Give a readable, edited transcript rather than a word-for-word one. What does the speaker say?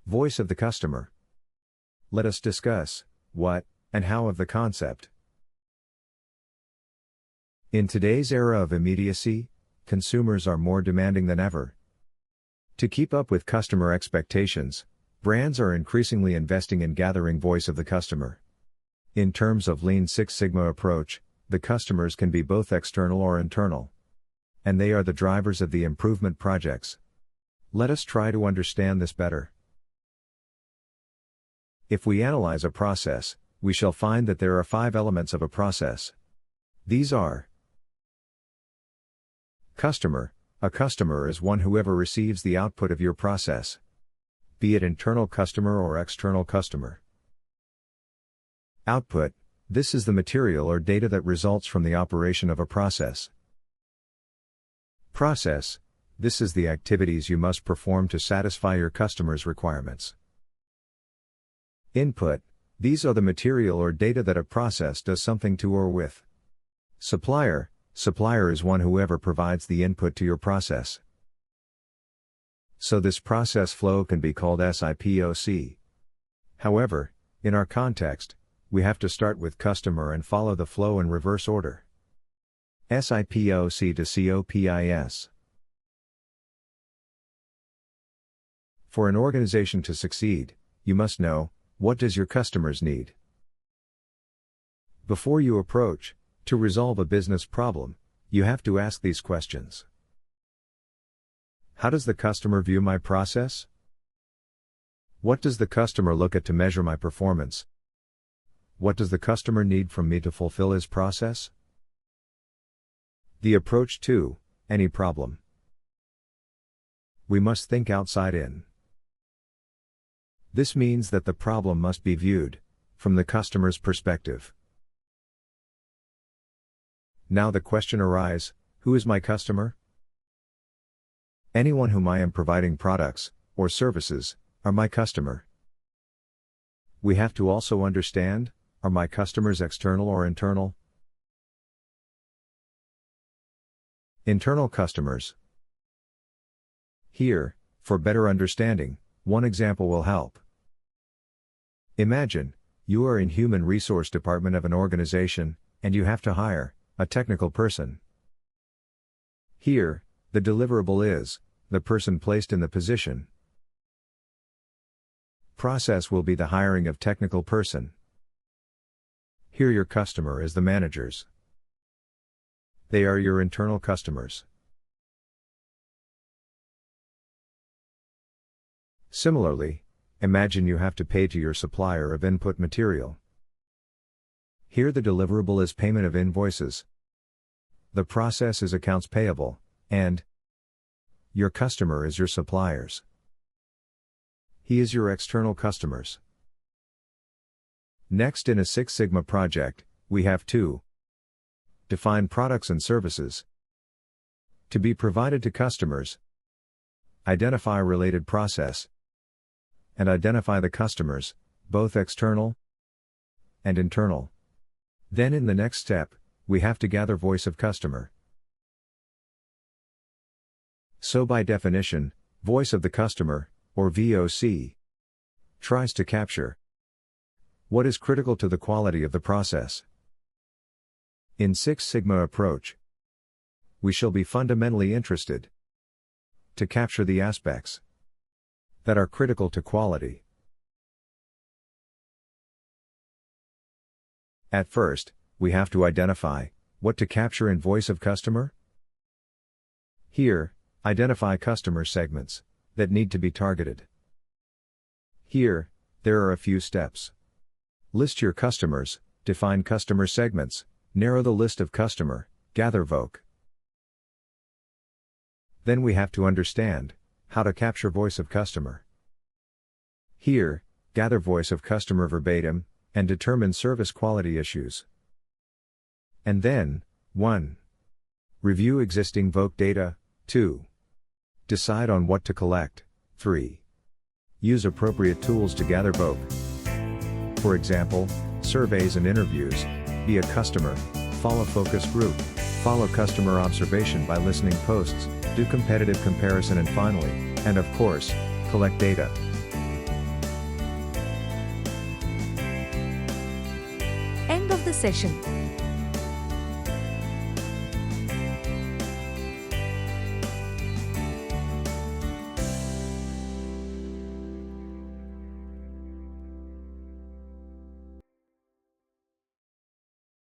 Voice of the customer. Let us discuss what and how of the concept. In today's era of immediacy, consumers are more demanding than ever. To keep up with customer expectations, brands are increasingly investing in gathering voice of the customer. In terms of Lean Six Sigma approach, the customers can be both external or internal. And they are the drivers of the improvement projects. Let us try to understand this better. If we analyze a process, we shall find that there are 5 elements of a process. These are: Customer. A customer is one whoever receives the output of your process, be it internal customer or external customer. Output. This is the material or data that results from the operation of a process. Process. This is the activities you must perform to satisfy your customer's requirements. Input. These are the material or data that a process does something to or with. Supplier. Supplier is one whoever provides the input to your process. So this process flow can be called SIPOC. However, in our context, we have to start with customer and follow the flow in reverse order. SIPOC to COPIS. For an organization to succeed, you must know, what does your customers need? Before you approach to resolve a business problem, you have to ask these questions. How does the customer view my process? What does the customer look at to measure my performance? What does the customer need from me to fulfill his process? The approach to any problem. We must think outside in. This means that the problem must be viewed from the customer's perspective. Now the question arises, who is my customer? Anyone whom I am providing products or services are my customer. We have to also understand, are my customers external or internal? Internal customers. Here, for better understanding, one example will help. Imagine, you are in human resource department of an organization, and you have to hire a technical person. Here, the deliverable is the person placed in the position. Process will be the hiring of technical person. Here your customer is the managers. They are your internal customers. Similarly, imagine you have to pay to your supplier of input material. Here the deliverable is payment of invoices. The process is accounts payable, and your customer is your suppliers. He is your external customers. Next, in a Six Sigma project, we have to define products and services to be provided to customers, identify related process, and identify the customers, both external and internal. Then in the next step, we have to gather voice of customer. So by definition, voice of the customer, or VOC, tries to capture what is critical to the quality of the process. In Six Sigma approach, we shall be fundamentally interested to capture the aspects that are critical to quality. At first, we have to identify what to capture in voice of customer. Here, identify customer segments that need to be targeted. Here, there are a few steps. List your customers, define customer segments, narrow the list of customer, gather VOC. Then we have to understand how to capture voice of customer. Here, gather voice of customer verbatim, and determine service quality issues. And then, 1. Review existing VOC data, 2. Decide on what to collect, 3. Use appropriate tools to gather VOC. For example, surveys and interviews, be a customer, follow focus group, follow customer observation by listening posts, do competitive comparison, and finally, and of course, collect data. End of the session.